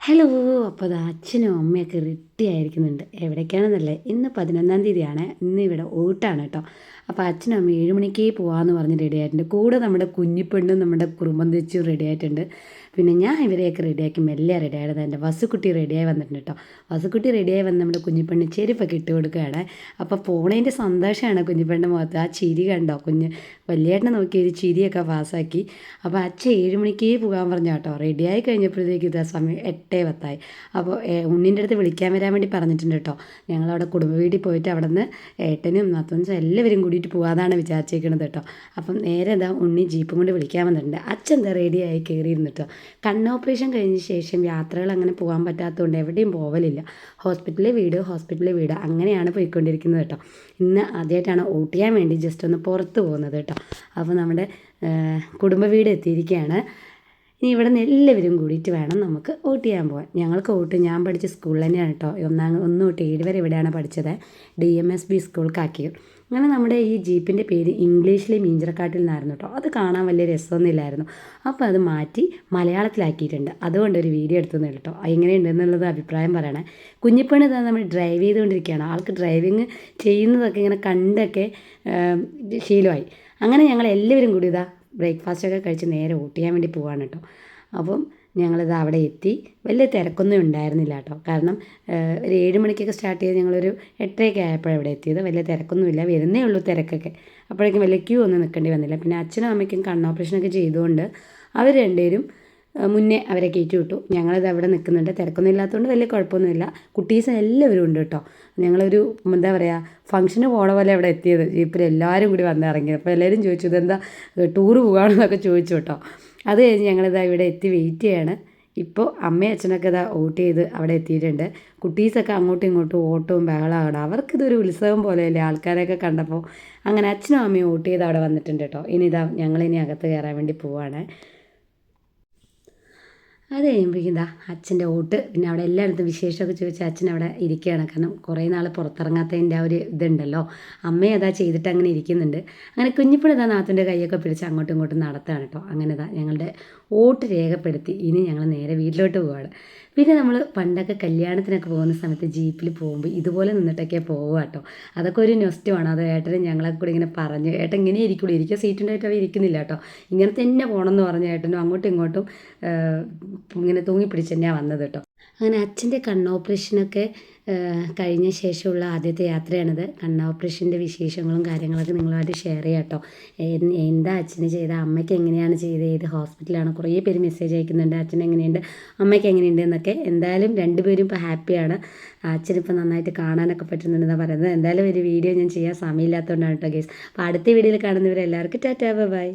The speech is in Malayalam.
ഹലോ. അപ്പോൾ അത് അച്ഛനും അമ്മയൊക്കെ റെഡി ആയിരിക്കുന്നുണ്ട്. എവിടേക്കാണെന്നല്ലേ, ഇന്ന് 11-ാം തീയതിയാണ്. ഇന്ന് ഇവിടെ ഊട്ടാണ് കേട്ടോ. അപ്പോൾ അച്ഛനും അമ്മയും 7 മണിക്കേ പോകാമെന്ന് പറഞ്ഞ് റെഡി ആയിട്ടുണ്ട്. കൂടെ നമ്മുടെ കുഞ്ഞിപ്പെണ്ണും നമ്മുടെ കുറുമ്പം തെച്ചും റെഡി ആയിട്ടുണ്ട്. പിന്നെ ഞാൻ ഇവരെയൊക്കെ റെഡിയാക്കി മെല്ലെ റെഡി ആയത്. എൻ്റെ വസുക്കുട്ടി റെഡിയായി വന്നിട്ടുണ്ട് കേട്ടോ. വസുക്കുട്ടി റെഡിയായി വന്ന് നമ്മുടെ കുഞ്ഞിപ്പെണ്ണ് ചെരുപ്പൊക്കെ ഇട്ട് കൊടുക്കുകയാണ്. അപ്പോൾ പോണതിൻ്റെ സന്തോഷമാണ് കുഞ്ഞിപ്പെണ്ണിൻ്റെ മുഖത്ത്. ആ ചിരി കണ്ടോ, വലിയേട്ടനെ നോക്കി ഒരു ചിരിയൊക്കെ പാസ്സാക്കി. അപ്പോൾ അച്ഛൻ 7 മണിക്കേ പോകാൻ പറഞ്ഞു കേട്ടോ. റെഡിയായി കഴിഞ്ഞപ്പോഴത്തേക്ക് ഇതാ സമയം 8:10. അപ്പോൾ ഉണ്ണിൻ്റെ അടുത്ത് വിളിക്കാൻ വരാൻ വേണ്ടി പറഞ്ഞിട്ടുണ്ട് കേട്ടോ. ഞങ്ങളവിടെ കുടുംബ വീട്ടിൽ പോയിട്ട് അവിടെ നിന്ന് ഏട്ടനും നാത്തൂൻസും എല്ലാവരും കൂടിയിട്ട് പോകാതാണ് വിചാരിച്ചേക്കണത് കേട്ടോ. അപ്പം നേരെ എന്താ ഉണ്ണി ജീപ്പും കൊണ്ട് വിളിക്കാൻ വന്നിട്ടുണ്ട്. അച്ഛൻ എന്താ റെഡിയായി കയറിയിരുന്നു കേട്ടോ. കണ്ണ് ഓപ്പറേഷൻ കഴിഞ്ഞ ശേഷം യാത്രകൾ അങ്ങനെ പോകാൻ പറ്റാത്തതുകൊണ്ട് എവിടെയും പോവലില്ല. ഹോസ്പിറ്റലിലെ വീട് അങ്ങനെയാണ് പോയിക്കൊണ്ടിരിക്കുന്നത് കേട്ടോ. ഇന്ന് ആദ്യമായിട്ടാണ് വോട്ട് ചെയ്യാൻ വേണ്ടി ജസ്റ്റ് ഒന്ന് പുറത്ത് പോകുന്നത് കേട്ടോ. അപ്പോൾ നമ്മുടെ കുടുംബ വീട് എത്തിയിരിക്കുകയാണ്. ഇനി ഇവിടെ നിന്ന് എല്ലാവരും കൂടിയിട്ട് വേണം നമുക്ക് വോട്ട് ചെയ്യാൻ പോകാൻ. ഞങ്ങൾക്ക് ഞാൻ പഠിച്ച സ്കൂളിൽ തന്നെയാണ് കേട്ടോ. 1 തൊട്ട് 7 വരെ ഇവിടെയാണ് പഠിച്ചത്. DMSB school Kakkiyur. അങ്ങനെ നമ്മുടെ ഈ ജീപ്പിൻ്റെ പേര് ഇംഗ്ലീഷിലെ മീഞ്ചിറക്കാട്ടിൽ നിന്നായിരുന്നു കേട്ടോ. അത് കാണാൻ വലിയ രസമൊന്നുമില്ലായിരുന്നു. അപ്പോൾ അത് മാറ്റി മലയാളത്തിലാക്കിയിട്ടുണ്ട്. അതുകൊണ്ട് ഒരു വീഡിയോ എടുത്തുതന്നെ കേട്ടോ. എങ്ങനെയുണ്ടെന്നുള്ളത് അഭിപ്രായം പറയണേ. കുഞ്ഞിപ്പെണ്ണ് ഇതാ നമ്മൾ ഡ്രൈവ് ചെയ്തുകൊണ്ടിരിക്കുകയാണ്. ആൾക്ക് ഡ്രൈവിങ് ചെയ്യുന്നതൊക്കെ ഇങ്ങനെ കണ്ടൊക്കെ ശീലമായി. അങ്ങനെ ഞങ്ങൾ എല്ലാവരും കൂടി ഇതാ ബ്രേക്ക്ഫാസ്റ്റൊക്കെ കഴിച്ച് നേരെ വോട്ട് ചെയ്യാൻ വേണ്ടി പോവാണ് കേട്ടോ. അപ്പം ഞങ്ങളിത് അവിടെ എത്തി. വലിയ തിരക്കൊന്നും ഉണ്ടായിരുന്നില്ല കേട്ടോ. കാരണം ഒരു 7 മണിക്കൊക്കെ സ്റ്റാർട്ട് ചെയ്ത് ഞങ്ങളൊരു 8:30 ആയപ്പോഴാണ് ഇവിടെ എത്തിയത്. വലിയ തിരക്കൊന്നുമില്ല, വരുന്നേ ഉള്ളൂ തിരക്കൊക്കെ. അപ്പോഴേക്കും വലിയ ക്യൂ ഒന്നും നിൽക്കേണ്ടി വന്നില്ല. പിന്നെ അച്ഛനും അമ്മയ്ക്കും കണ്ണ് ഓപ്പറേഷനൊക്കെ ചെയ്തുകൊണ്ട് അവർ രണ്ടുപേരും മുന്നേ അവരെ കയറ്റി വിട്ടു. ഞങ്ങളിത് അവിടെ നിൽക്കുന്നുണ്ട്. തിരക്കൊന്നും ഇല്ലാത്തതുകൊണ്ട് വലിയ കുഴപ്പമൊന്നുമില്ല. കുട്ടീസ് എല്ലാവരും ഉണ്ട് കേട്ടോ. ഞങ്ങളൊരു എന്താ പറയുക, ഫംഗ്ഷന് പോണ പോലെ അവിടെ എത്തിയത്. ജീപ്പിൽ എല്ലാവരും കൂടി വന്നിറങ്ങി. അപ്പോൾ എല്ലാവരും ചോദിച്ചു ഇതെന്താ ടൂറ് പോകുകയാണെന്നൊക്കെ ചോദിച്ചു കേട്ടോ. അത് കഴിഞ്ഞ് ഞങ്ങളിതാ ഇവിടെ എത്തി വെയിറ്റ് ചെയ്യാണ്. ഇപ്പോൾ അമ്മയും അച്ഛനൊക്കെ ഇതാ വോട്ട് ചെയ്ത് അവിടെ എത്തിയിട്ടുണ്ട്. കുട്ടീസൊക്കെ അങ്ങോട്ടും ഇങ്ങോട്ടും ഓട്ടവും ബഹളമാണ്. അവർക്കിതൊരു ഉത്സവം പോലെയല്ലേ ആൾക്കാരെയൊക്കെ കണ്ടപ്പോൾ. അങ്ങനെ അച്ഛനും അമ്മയും വോട്ട് ചെയ്ത് അവിടെ വന്നിട്ടുണ്ട് കേട്ടോ. ഇനി ഇതാ ഞങ്ങളിനി അകത്ത് കയറാൻ വേണ്ടി പോവാണ്. അത് കഴിയുമ്പോഴേക്കും ഇതാ അച്ഛൻ്റെ വോട്ട്. പിന്നെ അവിടെ എല്ലായിടത്തും വിശേഷമൊക്കെ ചോദിച്ച് അച്ഛൻ അവിടെ ഇരിക്കുകയാണ്. കാരണം കുറേ നാൾ പുറത്തിറങ്ങാത്തതിൻ്റെ ആ ഒരു ഇതുണ്ടല്ലോ. അമ്മയും അതാ ചെയ്തിട്ട് അങ്ങനെ ഇരിക്കുന്നുണ്ട്. അങ്ങനെ കുഞ്ഞിപ്പിളിതാ നാത്തൂൻ്റെ കൈയൊക്കെ പിടിച്ച് അങ്ങോട്ടും ഇങ്ങോട്ടും നടത്തുകയാണ് കേട്ടോ. അങ്ങനെ ഇതാ ഞങ്ങളുടെ വോട്ട് രേഖപ്പെടുത്തി. ഇനി ഞങ്ങൾ നേരെ വീട്ടിലോട്ട് പോവുകയാണ്. പിന്നെ നമ്മൾ പണ്ടൊക്കെ കല്യാണത്തിനൊക്കെ പോകുന്ന സമയത്ത് ജീപ്പിൽ പോകുമ്പോൾ ഇതുപോലെ നിന്നിട്ടൊക്കെ പോവുക കേട്ടോ. അതൊക്കെ ഒരു നൊസ്റ്റുമാണ്. അത് ഏട്ടനും ഞങ്ങളൊക്കെ കൂടി ഇങ്ങനെ പറഞ്ഞു, ഏട്ടൻ ഇങ്ങനെ ഇരിക്കുള്ളൂ, ഇരിക്കുക സീറ്റുണ്ടായിട്ട് അവർ ഇരിക്കുന്നില്ല കേട്ടോ. ഇങ്ങനെ തന്നെ പോകണമെന്ന് പറഞ്ഞ ഏട്ടനും അങ്ങോട്ടും ഇങ്ങോട്ടും ഇങ്ങനെ തൂങ്ങിപ്പിടിച്ച് തന്നെയാണ് വന്നത് കേട്ടോ. അങ്ങനെ അച്ഛൻ്റെ കണ്ണ് ഓപ്പറേഷനൊക്കെ കഴിഞ്ഞ ശേഷമുള്ള ആദ്യത്തെ യാത്രയാണിത്. കണ്ണ് ഓപ്പറേഷൻ്റെ വിശേഷങ്ങളും കാര്യങ്ങളൊക്കെ നിങ്ങളുമായിട്ട് ഷെയർ ചെയ്യാം കേട്ടോ. എന്താ അച്ഛന് ചെയ്ത, അമ്മയ്ക്ക് എങ്ങനെയാണ് ചെയ്തത്, ഏത് ഹോസ്പിറ്റലാണ്, കുറേ പേര് മെസ്സേജ് അയക്കുന്നുണ്ട് അച്ഛൻ എങ്ങനെയുണ്ട്, അമ്മയ്ക്ക് എങ്ങനെയുണ്ട് എന്നൊക്കെ. എന്തായാലും രണ്ടുപേരും ഇപ്പോൾ ഹാപ്പിയാണ്. അച്ഛനിപ്പോൾ നന്നായിട്ട് കാണാനൊക്കെ പറ്റുന്നുണ്ടെന്നാണ് പറയുന്നത്. എന്തായാലും ഒരു വീഡിയോ ഞാൻ ചെയ്യാൻ സമയമില്ലാത്തതുകൊണ്ടാണ് കേട്ടോ ഗൈസ്. അപ്പോൾ അടുത്ത വീഡിയോയിൽ കാണുന്നവരെല്ലാവർക്കും ടാറ്റാ ബൈ.